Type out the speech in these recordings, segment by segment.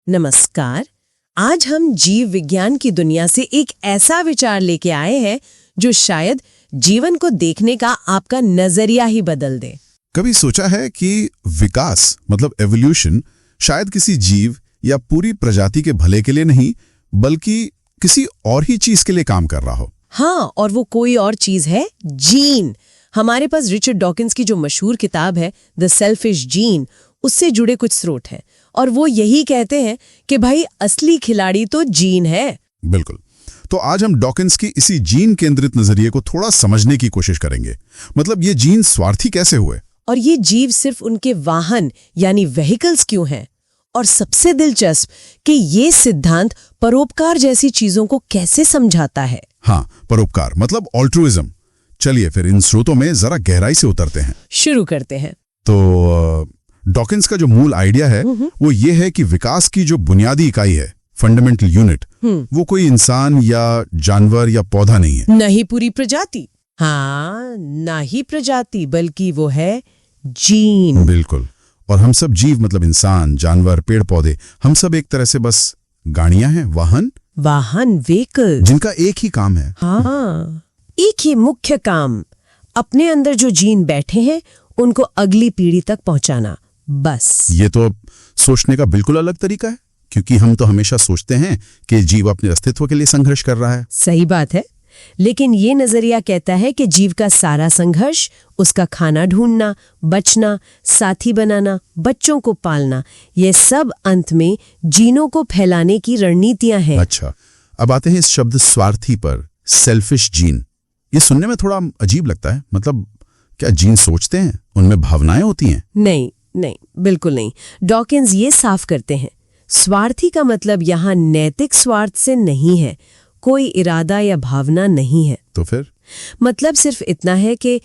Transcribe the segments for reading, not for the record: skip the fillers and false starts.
नमस्कार। आज हम जीव विज्ञान की दुनिया से एक ऐसा विचार लेके आए हैं जो शायद जीवन को देखने का आपका नजरिया ही बदल दे। कभी सोचा है कि विकास मतलब एवोल्यूशन शायद किसी जीव या पूरी प्रजाति के भले के लिए नहीं बल्कि किसी और ही चीज के लिए काम कर रहा हो? हाँ, और वो कोई और चीज है जीन। हमारे पास रिचर्ड डॉकिंस की जो मशहूर किताब है द सेल्फिश जीन, उससे जुड़े कुछ स्रोत हैं और वो यही कहते हैं कि भाई असली खिलाड़ी तो जीन है। बिल्कुल। तो आज हम डॉकिंस की इसी जीन केंद्रित नजरिए को थोड़ा समझने की कोशिश करेंगे। मतलब ये जीन स्वार्थी कैसे हुए और ये जीव सिर्फ उनके वाहन यानी व्हीकल्स क्यों हैं, और सबसे दिलचस्प कि ये सिद्धांत परोपकार जैसी चीजों को कैसे समझाता है। हाँ, परोपकार मतलब ऑल्ट्रुइज्म। चलिए फिर इन स्रोतों में जरा गहराई से उतरते हैं। शुरू करते हैं। तो डॉकिंस का जो मूल आइडिया है वो ये है कि विकास की जो बुनियादी इकाई है, फंडामेंटल यूनिट, वो कोई इंसान या जानवर या पौधा नहीं है, नहीं पूरी प्रजाति। हाँ, ना ही प्रजाति बल्कि वो है जीन। बिल्कुल। और हम सब जीव मतलब इंसान, जानवर, पेड़ पौधे, हम सब एक तरह से बस गाड़ियां हैं, वाहन व्हीकल, जिनका एक ही काम है। हाँ, एक ही मुख्य काम, अपने अंदर जो जीन बैठे हैं उनको अगली पीढ़ी तक पहुंचाना, बस। ये तो सोचने का बिल्कुल अलग तरीका है, क्योंकि हम तो हमेशा सोचते हैं कि जीव अपने अस्तित्व के लिए संघर्ष कर रहा है। सही बात है, लेकिन ये नजरिया कहता है कि जीव का सारा संघर्ष, उसका खाना ढूंढना, बचना, साथी बनाना, बच्चों को पालना, ये सब अंत में जीनों को फैलाने की रणनीतियां हैं। अच्छा, अब आते हैं इस शब्द स्वार्थी पर, सेल्फिश जीन। ये सुनने में थोड़ा अजीब लगता है। मतलब क्या जीन सोचते हैं, उनमें भावनाएं होती हैं? नहीं, बिल्कुल नहीं। डॉकिंस ये साफ करते हैं, स्वार्थी का मतलब यहाँ नैतिक स्वार्थ से नहीं है, कोई इरादा या भावना नहीं है। तो फिर मतलब सिर्फ इतना है कि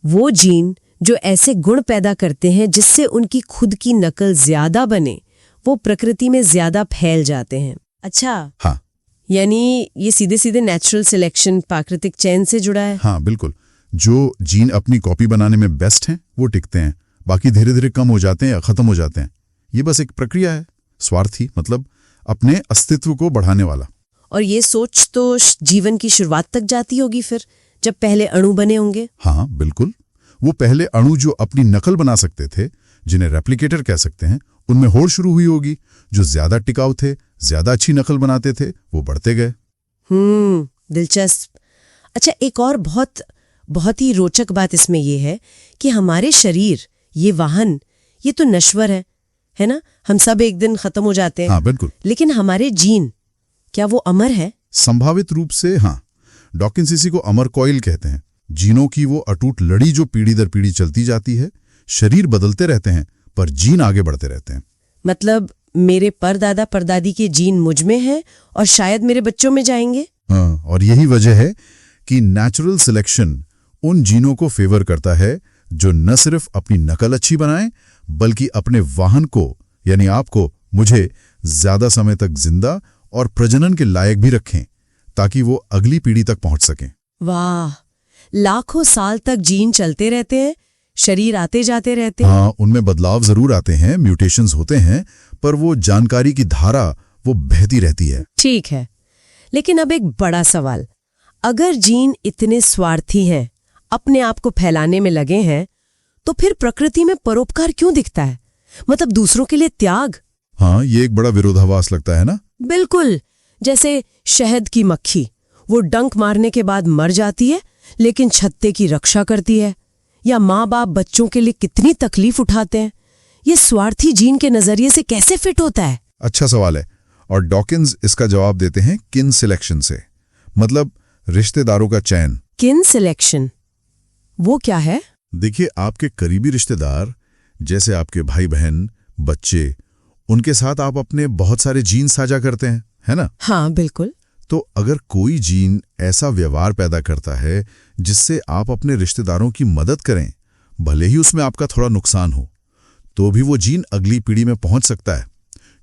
वो जीन जो ऐसे गुण पैदा करते हैं जिससे उनकी खुद की नकल ज्यादा बने, वो प्रकृति में ज्यादा फैल जाते हैं। अच्छा, हाँ, यानी ये सीधे सीधे नेचुरल सिलेक्शन, प्राकृतिक चयन से जुड़ा है। हाँ बिल्कुल। जो जीन अपनी कॉपी बनाने में बेस्ट हैं वो टिकते हैं, बाकी धीरे धीरे कम हो जाते हैं या खत्म हो जाते हैं। ये बस एक प्रक्रिया है। स्वार्थी मतलब अपने अस्तित्व को बढ़ाने वाला। और ये सोच तो जीवन की शुरुआत तक जाती होगी फिर, जब पहले अणु बने होंगे। हाँ बिल्कुल। वो पहले अणु जो अपनी नकल बना सकते थे, जिन्हें रेप्लिकेटर कह सकते हैं, उनमें होड़ शुरू हुई होगी। जो ज्यादा टिकाऊ थे, ज्यादा अच्छी नकल बनाते थे, वो बढ़ते गए। दिलचस्प। अच्छा, एक और बहुत ही रोचक बात इसमें ये है कि हमारे शरीर, ये वाहन, ये तो नश्वर है ना? हम सब एक दिन खत्म हो जाते हैं। हाँ बिल्कुल। लेकिन हमारे जीन, क्या वो अमर है? संभावित रूप से हाँ। डॉकिंस इसी को अमर कॉइल कहते हैं। जीनों की वो अटूट लड़ी जो पीढ़ी दर पीढ़ी चलती जाती है। शरीर बदलते रहते हैं पर जीन आगे बढ़ते रहते हैं। मतलब मेरे परदादा परदादी के जीन मुझ में हैं और शायद मेरे बच्चों में जाएंगे। हाँ, और यही वजह है कि नेचुरल सिलेक्शन उन जीनों को फेवर करता है जो न सिर्फ अपनी नकल अच्छी बनाएं बल्कि अपने वाहन को यानी आपको, मुझे ज्यादा समय तक जिंदा और प्रजनन के लायक भी रखें ताकि वो अगली पीढ़ी तक पहुंच सकें। वाह, लाखों साल तक जीन चलते रहते हैं, शरीर आते जाते रहते हैं। हाँ, उनमें बदलाव जरूर आते हैं, म्यूटेशंस होते हैं, पर वो जानकारी की धारा वो बहती रहती है। ठीक है, लेकिन अब एक बड़ा सवाल, अगर जीन इतने स्वार्थी हैं, अपने आप को फैलाने में लगे हैं, तो फिर प्रकृति में परोपकार क्यों दिखता है? मतलब दूसरों के लिए त्याग। हाँ, ये एक बड़ा विरोधाभास लगता है ना? बिल्कुल। जैसे शहद की मक्खी, वो डंक मारने के बाद मर जाती है लेकिन छत्ते की रक्षा करती है। या माँ बाप बच्चों के लिए कितनी तकलीफ उठाते हैं। ये स्वार्थी जीन के नजरिए से कैसे फिट होता है? अच्छा सवाल है, और डॉकिंस इसका जवाब देते हैं किन सिलेक्शन से, मतलब रिश्तेदारों का चयन। किन सिलेक्शन, वो क्या है? देखिए, आपके करीबी रिश्तेदार जैसे आपके भाई बहन, बच्चे, उनके साथ आप अपने बहुत सारे जीन साझा करते हैं, है ना? हाँ बिल्कुल। तो अगर कोई जीन ऐसा व्यवहार पैदा करता है जिससे आप अपने रिश्तेदारों की मदद करें, भले ही उसमें आपका थोड़ा नुकसान हो, तो भी वो जीन अगली पीढ़ी में पहुंच सकता है,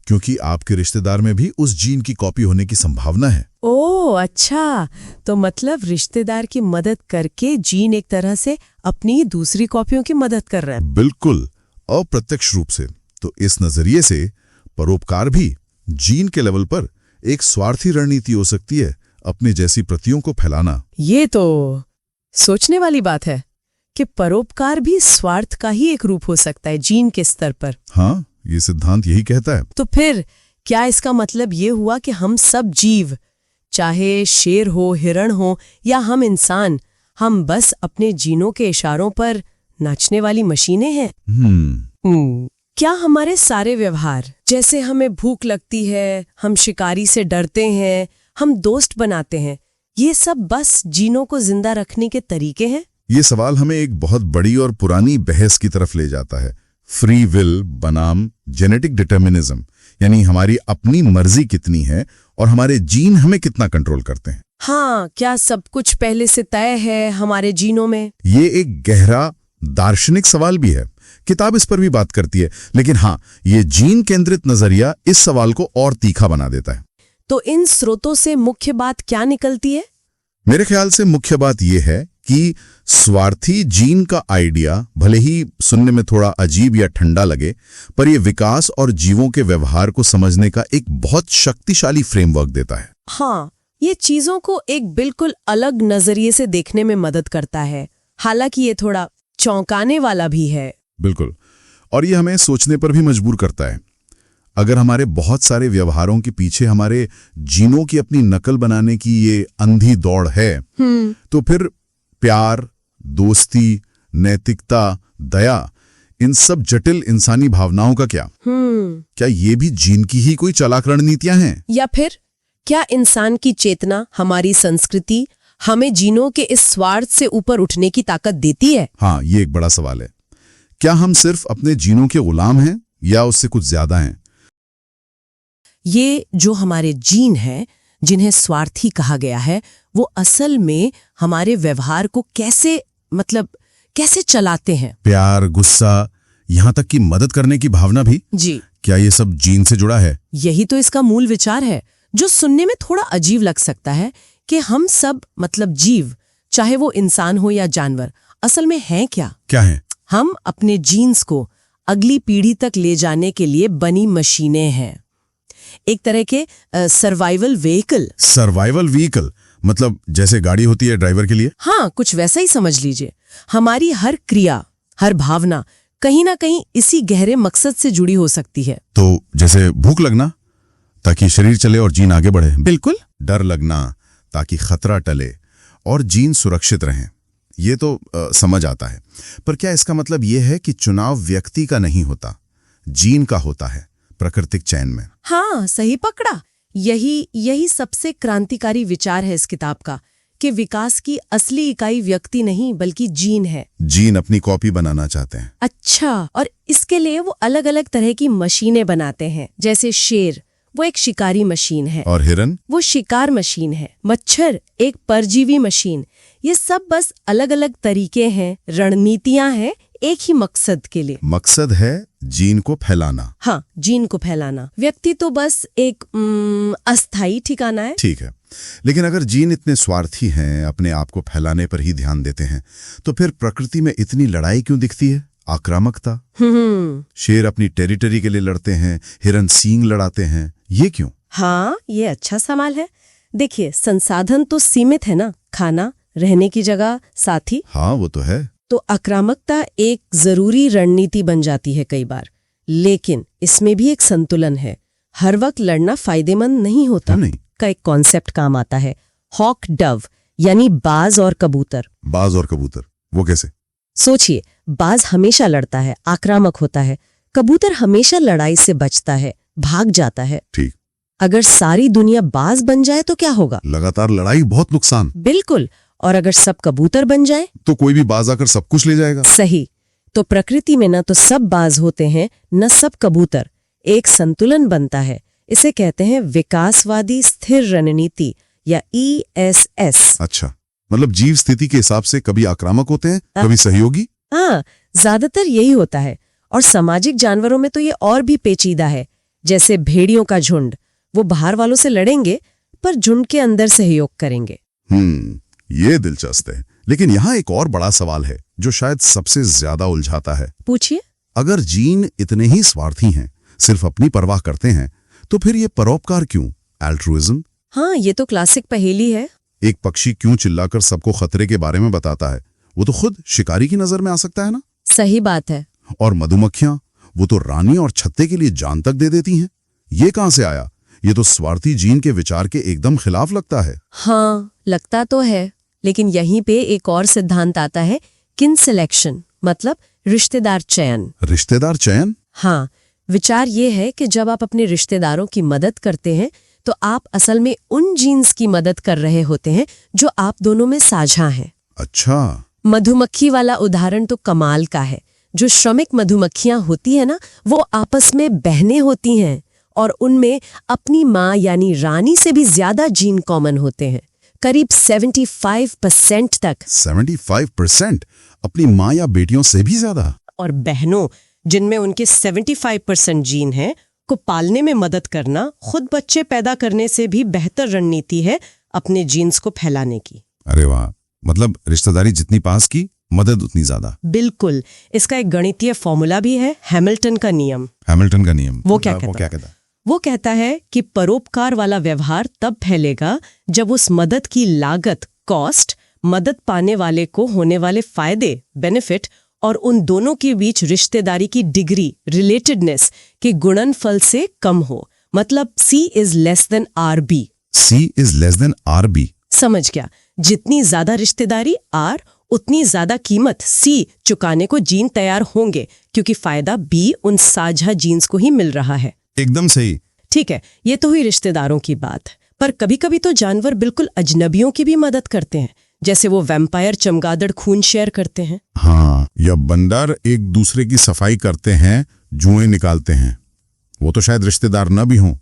क्योंकि आपके रिश्तेदार में भी उस जीन की कॉपी होने की संभावना है। ओह अच्छा, तो मतलब रिश्तेदार की मदद करके जीन एक तरह से अपनी दूसरी कॉपियों की मदद कर रहा है। बिल्कुल, अप्रत्यक्ष रूप से। तो इस नजरिए से परोपकार भी जीन के लेवल पर एक स्वार्थी रणनीति हो सकती है अपने जैसी प्रतियों को फैलाना। ये तो सोचने वाली बात है कि परोपकार भी स्वार्थ का ही एक रूप हो सकता है जीन के स्तर पर। हाँ, ये सिद्धांत यही कहता है। तो फिर क्या इसका मतलब ये हुआ कि हम सब जीव, चाहे शेर हो, हिरण हो या हम इंसान, हम बस अपने जीनों के इशारों पर नाचने वाली मशीनें हैं? क्या हमारे सारे व्यवहार, जैसे हमें भूख लगती है, हम शिकारी से डरते हैं, हम दोस्त बनाते हैं, ये सब बस जीनों को जिंदा रखने के तरीके हैं? ये सवाल हमें एक बहुत बड़ी और पुरानी बहस की तरफ ले जाता है। फ्री विल बनाम जेनेटिक डिटर्मिनिज्म, यानी हमारी अपनी मर्जी कितनी है और हमारे जीन हमें कितना कंट्रोल करते हैं। हाँ, क्या सब कुछ पहले से तय है हमारे जीनों में? ये एक गहरा दार्शनिक सवाल भी है। किताब इस पर भी बात करती है, लेकिन हाँ, ये जीन केंद्रित नजरिया इस सवाल को और तीखा बना देता है। तो इन स्रोतों से मुख्य बात क्या निकलती है? मेरे ख्याल से मुख्य बात यह है कि स्वार्थी जीन का आइडिया भले ही सुनने में थोड़ा अजीब या ठंडा लगे, पर यह विकास और जीवों के व्यवहार को समझने का एक बहुत शक्तिशाली फ्रेमवर्क देता है। हाँ, ये चीजों को एक बिल्कुल अलग नजरिए से देखने में मदद करता है, हालांकि ये थोड़ा चौंकाने वाला भी है। बिल्कुल, और ये हमें सोचने पर भी मजबूर करता है। अगर हमारे बहुत सारे व्यवहारों के पीछे हमारे जीनों की अपनी नकल बनाने की ये अंधी दौड़ है, तो फिर प्यार, दोस्ती, नैतिकता, दया, इन सब जटिल इंसानी भावनाओं का क्या? क्या ये भी जीन की ही कोई चालाक रणनीतियां हैं? या फिर क्या इंसान की चेतना, हमारी संस्कृति हमें जीनों के इस स्वार्थ से ऊपर उठने की ताकत देती है? हाँ, ये एक बड़ा सवाल है। क्या हम सिर्फ अपने जीनों के गुलाम हैं या उससे कुछ ज्यादा हैं? ये जो हमारे जीन हैं, जिन्हें स्वार्थी कहा गया है, वो असल में हमारे व्यवहार को कैसे चलाते हैं? प्यार, गुस्सा, यहाँ तक कि मदद करने की भावना भी? जी। क्या ये सब जीन से जुड़ा है? यही तो इसका मूल विचार है, जो सुनने में थोड़ा अजीब लग सकता है कि हम सब जीव, चाहे वो इंसान हो या जानवर, असल में हैं क्या? क्या है? हम अपने जीन्स को अगली पीढ़ी तक ले जाने के लिए बनी मशीनें हैं, एक तरह के सर्वाइवल व्हीकल। सर्वाइवल व्हीकल मतलब जैसे गाड़ी होती है ड्राइवर के लिए? हाँ, कुछ वैसा ही समझ लीजिए। हमारी हर क्रिया, हर भावना कहीं ना कहीं इसी गहरे मकसद से जुड़ी हो सकती है। तो जैसे भूख लगना ताकि शरीर चले और जीन आगे बढ़े। बिल्कुल। डर लगना ताकि खतरा टले और जीन सुरक्षित रहें। ये तो समझ आता है, पर क्या इसका मतलब यह है कि चुनाव व्यक्ति का नहीं होता, जीन का होता है प्राकृतिक चयन में? हाँ, सही पकड़ा। यही सबसे क्रांतिकारी विचार है इस किताब का, कि विकास की असली इकाई व्यक्ति नहीं बल्कि जीन है। जीन अपनी कॉपी बनाना चाहते हैं। अच्छा, और इसके लिए वो अलग अलग तरह की मशीनें बनाते हैं। जैसे शेर, वो एक शिकारी मशीन है, और हिरन, वो शिकार मशीन है। मच्छर एक परजीवी मशीन। ये सब बस अलग अलग तरीके हैं, रणनीतियां हैं एक ही मकसद के लिए। मकसद है जीन को फैलाना। हाँ, जीन को फैलाना। व्यक्ति तो बस एक अस्थायी ठिकाना है। ठीक है, लेकिन अगर जीन इतने स्वार्थी हैं, अपने आप को फैलाने पर ही ध्यान देते हैं, तो फिर प्रकृति में इतनी लड़ाई क्यों दिखती है? आक्रामकता। शेर अपनी टेरिटरी के लिए लड़ते हैं, हिरन सींग लड़ाते हैं, ये क्यों? हाँ, ये अच्छा सवाल है। देखिए, संसाधन तो सीमित है ना, खाना, रहने की जगह, साथी। हाँ, वो तो है। तो आक्रामकता एक जरूरी रणनीति बन जाती है कई बार, लेकिन इसमें भी एक संतुलन है। हर वक्त लड़ना फायदेमंद नहीं होता। नहीं। का एक कॉन्सेप्ट काम आता है, हॉक डव, यानी बाज और कबूतर। बाज और कबूतर, वो कैसे? सोचिए, बाज हमेशा लड़ता है, आक्रामक होता है। कबूतर हमेशा लड़ाई से बचता है, भाग जाता है। ठीक। अगर सारी दुनिया बाज बन जाए तो क्या होगा? लगातार लड़ाई, बहुत नुकसान। बिल्कुल। और अगर सब कबूतर बन जाए तो कोई भी बाज आकर सब कुछ ले जाएगा। सही। तो प्रकृति में न तो सब बाज होते हैं, न सब कबूतर। एक संतुलन बनता है। इसे कहते हैं विकासवादी स्थिर रणनीति या ESS। अच्छा, मतलब जीव स्थिति के हिसाब से कभी आक्रामक होते हैं, कभी सहयोगी। हाँ, ज्यादातर यही होता है। और सामाजिक जानवरों में तो ये और भी पेचीदा है। जैसे भेड़ियों का झुंड, वो बाहर वालों से लड़ेंगे पर झुंड के अंदर सहयोग करेंगे। ये दिलचस्प है। लेकिन यहाँ एक और बड़ा सवाल है जो शायद सबसे ज्यादा उलझाता है। पूछिए। अगर जीन इतने ही स्वार्थी हैं, सिर्फ अपनी परवाह करते हैं, तो फिर ये परोपकार क्यों, एल्ट्रुइज्म? हाँ, ये तो क्लासिक पहेली है। एक पक्षी क्यों चिल्लाकर सबको खतरे के बारे में बताता है? वो तो खुद शिकारी की नजर में आ सकता है ना। सही बात है। और मधुमक्खियां, वो तो रानी और छत्ते के लिए जान तक दे देती हैं। ये कहां से आया? ये तो स्वार्थी जीन के विचार के एकदम खिलाफ लगता है। हाँ, लगता तो है, लेकिन यहीं पे एक और सिद्धांत आता है, किन सिलेक्शन, मतलब रिश्तेदार चयन। रिश्तेदार चयन? हाँ, विचार ये है कि जब आप अपने रिश्तेदारों की मदद करते हैं तो आप असल में उन जीन्स की मदद कर रहे होते हैं जो आप दोनों में साझा हैं। अच्छा। मधुमक्खी वाला उदाहरण तो कमाल का है। जो श्रमिक मधुमक्खियां होती है ना, वो आपस में बहनें होती हैं और उनमें अपनी माँ यानी रानी से भी ज्यादा जीन कॉमन होते हैं, करीब 75% तक। 75%? अपनी माँ या बेटियों से भी ज्यादा? और बहनों, जिनमें उनके 75% जीन हैं, को पालने में मदद करना खुद बच्चे पैदा करने से भी बेहतर रणनीति है अपने जीन्स को फैलाने की। अरे वाह, मतलब रिश्तेदारी जितनी पास की, मदद उतनी ज्यादा। बिल्कुल। इसका एक गणितीय फॉर्मूला भी है, हैमिल्टन का नियम। हैमिल्टन का नियम वो क्या कहता है? वो कहता है कि परोपकार वाला व्यवहार तब फैलेगा जब उस मदद की लागत, कॉस्ट, मदद पाने वाले को होने वाले फायदे, बेनिफिट, और उन दोनों के बीच रिश्तेदारी की डिग्री, रिलेटेडनेस के गुणनफल से कम हो। मतलब C is less than RB। C is less than RB। समझ गया? जितनी ज्यादा रिश्तेदारी R, उतनी ज्यादा कीमत C चुकाने को जीन तैयार होंगे, क्योंकि फायदा B उन साझा जीन्स को ही मिल रहा है। एकदम सही। ठीक है, ये तो हुई रिश्तेदारों की बात, पर कभी कभी तो जानवर बिल्कुल अजनबियों की भी मदद करते हैं, जैसे वो वैम्पायर चमगादड़ खून शेयर करते हैं। हाँ, या बंदर एक दूसरे की सफाई करते हैं, जुएं निकालते हैं। वो तो शायद रिश्तेदार न भी हों।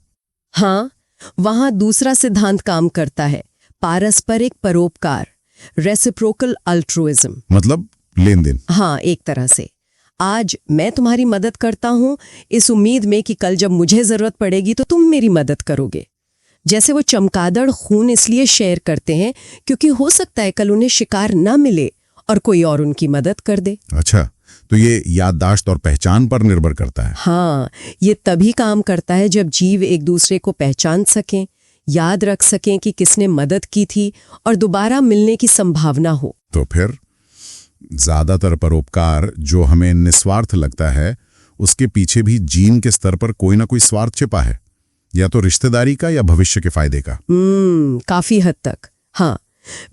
हाँ, वहां दूसरा सिद्धांत काम करता है, पारस्परिक परोपकार, रेसिप्रोकल अल्ट्रुइज्म। मतलब लेन देन। हाँ, एक तरह से। आज मैं तुम्हारी मदद करता हूँ इस उम्मीद में कि कल जब मुझे जरूरत पड़ेगी तो तुम मेरी मदद करोगे। जैसे वो चमगादड़ खून इसलिए शेयर करते हैं क्योंकि हो सकता है कल उन्हें शिकार ना मिले और कोई और उनकी मदद कर दे। अच्छा, तो ये याददाश्त और पहचान पर निर्भर करता है। हाँ, ये तभी काम करता है जब जीव एक दूसरे को पहचान सकें, याद रख सकें कि किसने मदद की थी और दोबारा मिलने की संभावना हो। तो फिर ज्यादातर परोपकार जो हमें निस्वार्थ लगता है, उसके पीछे भी जीन के स्तर पर कोई ना कोई स्वार्थ छिपा है, या तो रिश्तेदारी का या भविष्य के फायदे का। काफी हद तक। हाँ,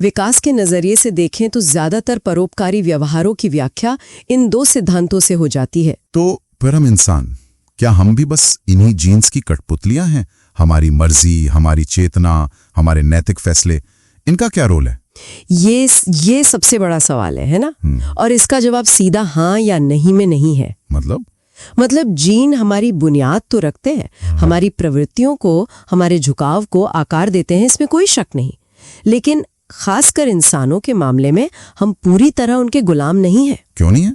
विकास के नजरिए से देखें तो ज्यादातर परोपकारी व्यवहारों की व्याख्या इन दो सिद्धांतों से हो जाती है। तो फिर हम इंसान, क्या हम भी बस इन्हीं जीन्स की कठपुतलियां हैं? हमारी मर्जी, हमारी चेतना, हमारे नैतिक फैसले, इनका क्या रोल है? ये सबसे बड़ा सवाल है ना? और इसका जवाब सीधा हाँ या नहीं में नहीं है। मतलब जीन हमारी बुनियाद तो रखते हैं, हमारी प्रवृत्तियों को, हमारे झुकाव को आकार देते हैं, इसमें कोई शक नहीं। लेकिन खासकर इंसानों के मामले में हम पूरी तरह उनके गुलाम नहीं हैं। क्यों नहीं है?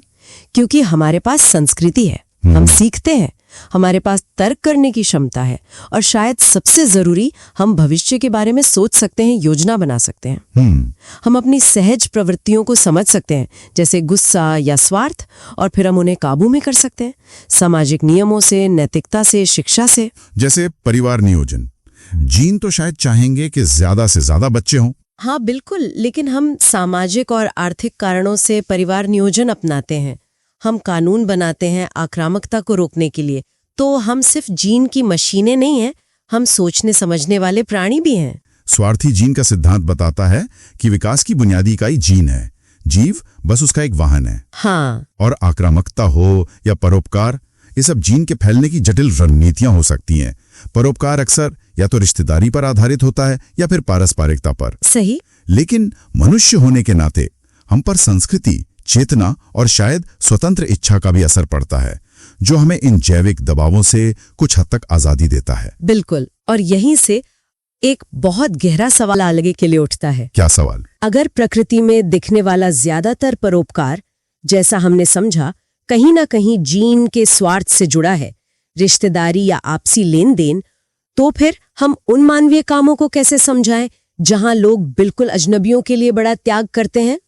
क्योंकि हमारे पास संस्कृति है, हम सीखते हैं, हमारे पास तर्क करने की क्षमता है, और शायद सबसे जरूरी, हम भविष्य के बारे में सोच सकते हैं, योजना बना सकते हैं। हम अपनी सहज प्रवृत्तियों को समझ सकते हैं, जैसे गुस्सा या स्वार्थ, और फिर हम उन्हें काबू में कर सकते हैं, सामाजिक नियमों से, नैतिकता से, शिक्षा से। जैसे परिवार नियोजन। जीन तो शायद चाहेंगे कि ज्यादा से ज्यादा बच्चे हों। हाँ बिल्कुल, लेकिन हम सामाजिक और आर्थिक कारणों से परिवार नियोजन अपनाते हैं। हम कानून बनाते हैं आक्रामकता को रोकने के लिए। तो हम सिर्फ जीन की मशीनें नहीं हैं, हम सोचने समझने वाले प्राणी भी हैं। स्वार्थी जीन का सिद्धांत बताता है कि विकास की बुनियादी इकाई जीन है, जीव बस उसका एक वाहन है। हाँ, और आक्रामकता हो या परोपकार, ये सब जीन के फैलने की जटिल रणनीतियां हो सकती हैं। परोपकार अक्सर या तो रिश्तेदारी पर आधारित होता है या फिर पारस्परिकता पर। सही। लेकिन मनुष्य होने के नाते हम पर संस्कृति, चेतना और शायद स्वतंत्र इच्छा का भी असर पड़ता है, जो हमें इन जैविक दबावों से कुछ हद तक आजादी देता है। बिल्कुल। और यहीं से एक बहुत गहरा सवाल आगे के लिए उठता है। क्या सवाल? अगर प्रकृति में दिखने वाला ज्यादातर परोपकार, जैसा हमने समझा, कहीं ना कहीं जीन के स्वार्थ से जुड़ा है, रिश्तेदारी या आपसी लेन देन, तो फिर हम उन मानवीय कामों को कैसे समझाएं जहां लोग बिल्कुल अजनबियों के लिए बड़ा त्याग करते हैं?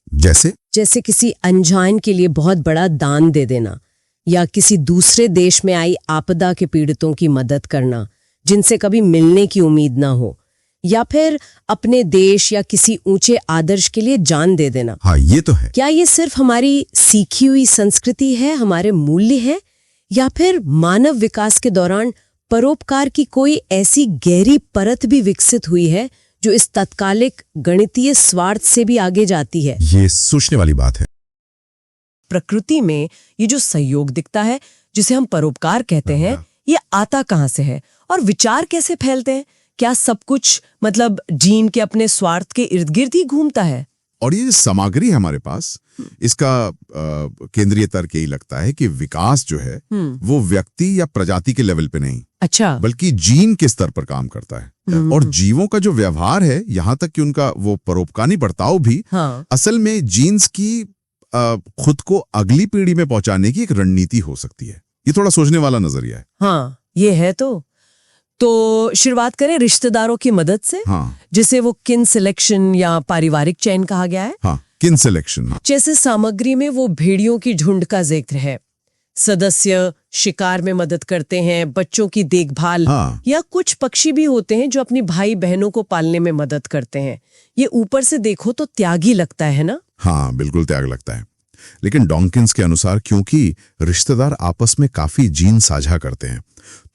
जैसे किसी अनजान के लिए बहुत बड़ा दान दे देना, या किसी दूसरे देश में आई आपदा के पीड़ितों की मदद करना, जिनसे कभी मिलने की उम्मीद ना हो, या फिर अपने देश या किसी ऊंचे आदर्श के लिए जान दे देना। हाँ, ये तो है। क्या ये सिर्फ हमारी सीखी हुई संस्कृति है, हमारे मूल्य हैं, या फिर मानव विकास के दौरान परोपकार की कोई ऐसी गहरी परत भी विकसित हुई है जो इस तत्कालिक गणितीय स्वार्थ से भी आगे जाती है? ये सोचने वाली बात है। प्रकृति में ये जो सहयोग दिखता है, जिसे हम परोपकार कहते हैं, ये आता कहाँ से है और विचार कैसे फैलते हैं? क्या सब कुछ मतलब जीन के अपने स्वार्थ के इर्द गिर्द ही घूमता है? और ये सामग्री है हमारे पास, इसका केंद्रीय तर्क यही लगता है कि विकास जो है वो व्यक्ति या प्रजाति के लेवल पे नहीं, अच्छा, बल्कि जीन के स्तर पर काम करता है। और जीवों का जो व्यवहार है, यहाँ तक कि उनका वो परोपकारी बर्ताव भी असल में जीन्स की खुद को अगली पीढ़ी में पहुंचाने की एक रणनीति हो सकती है। ये थोड़ा सोचने वाला नजरिया है। हाँ, ये है। तो शुरुआत करें रिश्तेदारों की मदद से, जिसे वो किन सिलेक्शन या पारिवारिक चयन कहा गया है। हाँ, किन सिलेक्शन। जैसे सामग्री में वो भेड़ियों की झुंड का जिक्र है, सदस्य शिकार में मदद करते हैं, बच्चों की देखभाल, या कुछ पक्षी भी होते हैं जो अपनी भाई बहनों को पालने में मदद करते हैं। ये ऊपर से देखो तो त्यागी लगता है ना? हाँ, बिल्कुल त्याग लगता है। लेकिन डॉकिंस के अनुसार क्योंकि रिश्तेदार आपस में काफी जीन साझा करते हैं,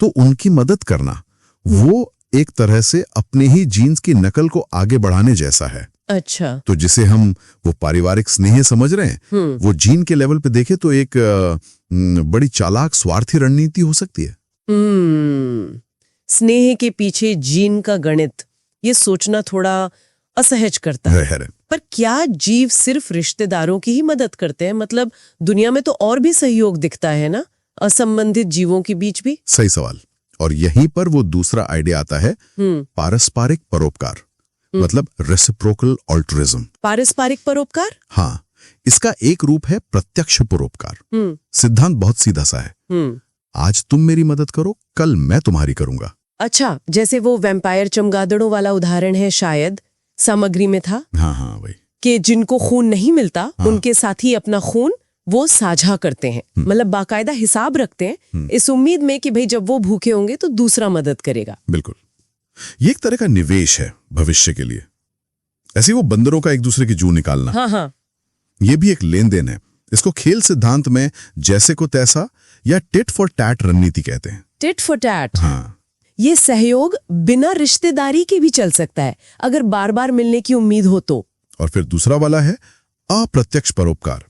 तो उनकी मदद करना वो एक तरह से अपने ही जीन्स की नकल को आगे बढ़ाने जैसा है। अच्छा, तो जिसे हम वो पारिवारिक स्नेह समझ रहे हैं, वो जीन के लेवल पे देखे तो एक बड़ी चालाक स्वार्थी रणनीति हो सकती है। स्नेह के पीछे जीन का गणित, ये सोचना थोड़ा असहज करता है। पर क्या जीव सिर्फ रिश्तेदारों की ही मदद करते हैं? मतलब दुनिया में तो और भी सहयोग दिखता है ना, असंबंधित जीवों के बीच भी। सही सवाल। और यहीं पर वो दूसरा आइडिया आता है, पारस्परिक परोपकार, मतलब रेसिप्रोकल ऑल्ट्रिज्म। पारस्परिक परोपकार? हाँ, इसका एक रूप है प्रत्यक्ष परोपकार। सिद्धांत बहुत सीधा सा है। आज तुम मेरी मदद करो, कल मैं तुम्हारी करूंगा। अच्छा, जैसे वो वैम्पायर चमगादड़ों वाला उदाहरण है, शायद सामग्री में था। हाँ वही, कि जिनको खून नहीं मिलता, उनके साथ ही अपना खून वो साझा करते हैं, मतलब बाकायदा हिसाब रखते हैं, इस उम्मीद में कि भाई जब वो भूखे होंगे तो दूसरा मदद करेगा। बिल्कुल, ये एक तरह का निवेश है भविष्य के लिए। ऐसे वो बंदरों का एक दूसरे की जू निकालना। हाँ, ये भी एक लेन देन है। इसको खेल सिद्धांत में जैसे को तैसा या टिट फॉर टैट रणनीति कहते हैं। Tit for tat. हाँ, ये सहयोग बिना रिश्तेदारी के भी चल सकता है, अगर बार बार मिलने की उम्मीद हो तो। और फिर दूसरा वाला है अप्रत्यक्ष परोपकार।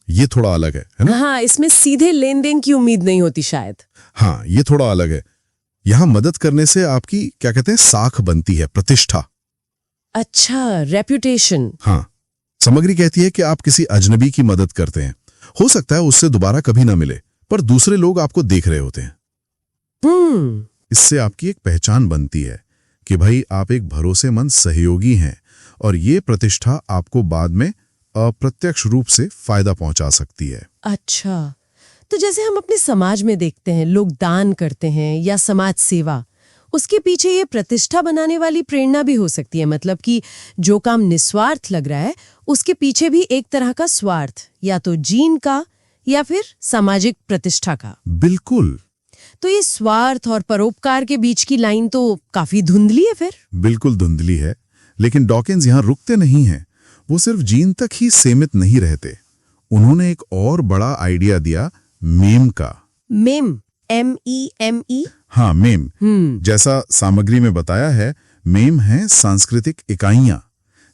ये थोड़ा अलग है ना? हाँ, इसमें सीधे लेन देन की उम्मीद नहीं होती शायद। हाँ, ये थोड़ा अलग है। यहां मदद करने से आपकी क्या कहते हैं, साख बनती है, प्रतिष्ठा। अच्छा, रेप्यूटेशन। हाँ, सामग्री कहती है कि आप किसी अजनबी की मदद करते हैं, हो सकता है उससे दोबारा कभी ना मिले, पर दूसरे लोग आपको देख रहे होते हैं। इससे आपकी एक पहचान बनती है कि भाई आप एक भरोसेमंद सहयोगी हैं, और ये प्रतिष्ठा आपको बाद में अप्रत्यक्ष रूप से फायदा पहुंचा सकती है। अच्छा, तो जैसे हम अपने समाज में देखते हैं, लोग दान करते हैं या समाज सेवा, उसके पीछे ये प्रतिष्ठा बनाने वाली प्रेरणा भी हो सकती है। मतलब कि जो काम निस्वार्थ लग रहा है, उसके पीछे भी एक तरह का स्वार्थ, या तो जीन का या फिर सामाजिक प्रतिष्ठा का। बिल्कुल। तो ये स्वार्थ और परोपकार के बीच की लाइन तो काफी धुंधली है फिर। बिल्कुल धुंधली है, लेकिन डॉकिंस यहाँ रुकते नहीं हैं। वो सिर्फ जीन तक ही सीमित नहीं रहते। उन्होंने एक और बड़ा आइडिया दिया, मेम का। Ma'am, MEME? हाँ, मेम। जैसा सामग्री में बताया है, मेम है सांस्कृतिक इकाइयां,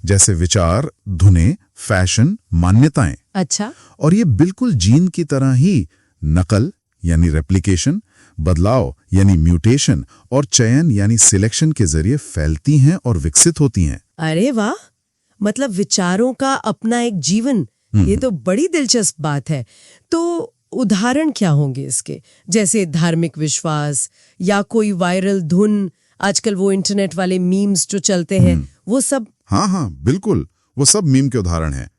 जैसे विचार, धुनें, फैशन, मान्यताएं। अच्छा। और ये बिल्कुल जीन की तरह ही नकल यानी रेप्लिकेशन, बदलाव यानी म्यूटेशन, और चयन यानी सिलेक्शन के जरिए फैलती हैं और विकसित होती हैं। अरे वाह, मतलब विचारों का अपना एक जीवन, ये तो बड़ी दिलचस्प बात है। तो उदाहरण क्या होंगे इसके? जैसे धार्मिक विश्वास या कोई वायरल धुन, आजकल वो इंटरनेट वाले मीम्स जो चलते हैं, वो सब? हाँ, बिल्कुल, वो सब मीम के उदाहरण हैं।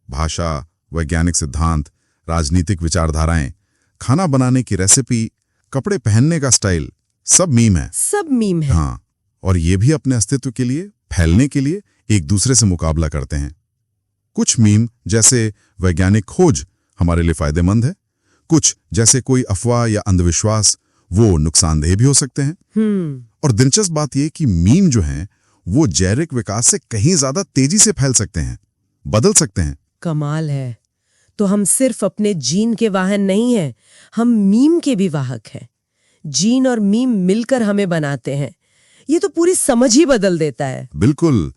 भाषा, वैज्ञानिक सिद्धांत, राजनीतिक विचारधाराएं, खाना बनाने की रेसिपी, कपड़े पहनने का स्टाइल, सब मीम है। सब मीम है। हाँ, और ये भी अपने अस्तित्व के लिए, फैलने के लिए एक दूसरे से मुकाबला करते हैं। कुछ मीम जैसे वैज्ञानिक खोज हमारे लिए फायदेमंद है, कुछ जैसे कोई अफवाह या अंधविश्वास, वो नुकसानदेह भी हो सकते हैं। और दिलचस्प बात यह कि मीम जो हैं वो जैविक विकास से कहीं ज्यादा तेजी से फैल सकते हैं, बदल सकते हैं। कमाल है। तो हम सिर्फ अपने जीन के वाहन नहीं हैं, हम मीम के भी वाहक हैं। जीन और मीम मिलकर हमें बनाते हैं। ये तो पूरी समझ ही बदल देता है। बिल्कुल,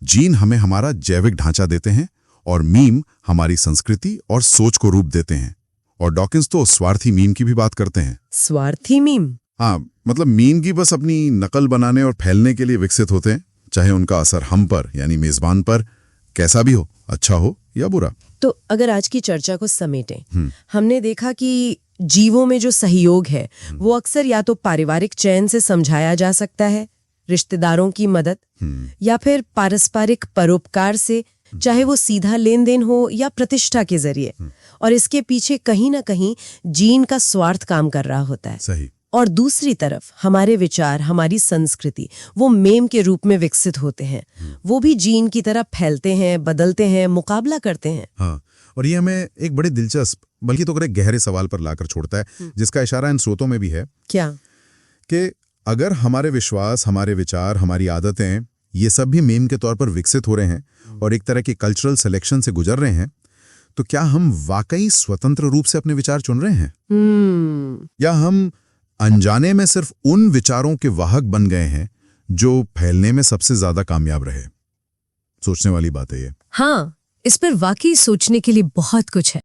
जीन हमें हमारा जैविक ढांचा देते हैं और मीम हमारी संस्कृति और सोच को रूप देते हैं। और डॉकिंस तो स्वार्थी मीम की भी बात करते हैं। स्वार्थी मीम? हाँ, मतलब मीम की बस अपनी नकल बनाने और फैलने के लिए विकसित होते हैं, चाहे उनका असर हम पर यानी मेजबान पर कैसा भी हो, अच्छा हो या बुरा। तो अगर आज की चर्चा को समेटें, हमने देखा कि जीवों में जो सहयोग है वो अक्सर या तो पारिवारिक चयन से समझाया जा सकता है, रिश्तेदारों की मदद, या फिर पारस्परिक परोपकार से, चाहे वो सीधा लेन देन हो या प्रतिष्ठा के जरिए। और इसके पीछे कहीं ना कहीं जीन का स्वार्थ काम कर रहा होता है। सही। और दूसरी तरफ हमारे विचार, हमारी संस्कृति वो मेम के रूप में विकसित होते हैं। वो भी जीन की तरह फैलते हैं, बदलते हैं, मुकाबला करते हैं। हाँ, और ये हमें एक बड़े दिलचस्प बल्कि तो गहरे सवाल पर लाकर छोड़ता है, जिसका इशारा इन स्रोतों में भी है। क्या? कि अगर हमारे विश्वास, हमारे विचार, हमारी आदतें ये सब भी मेम के तौर पर विकसित हो रहे हैं और एक तरह की कल्चरल सिलेक्शन से गुजर रहे हैं, तो क्या हम वाकई स्वतंत्र रूप से अपने विचार चुन रहे हैं? या हम अनजाने में सिर्फ उन विचारों के वाहक बन गए हैं जो फैलने में सबसे ज्यादा कामयाब रहे? सोचने वाली बात है ये। हाँ, इस पर वाकई सोचने के लिए बहुत कुछ है।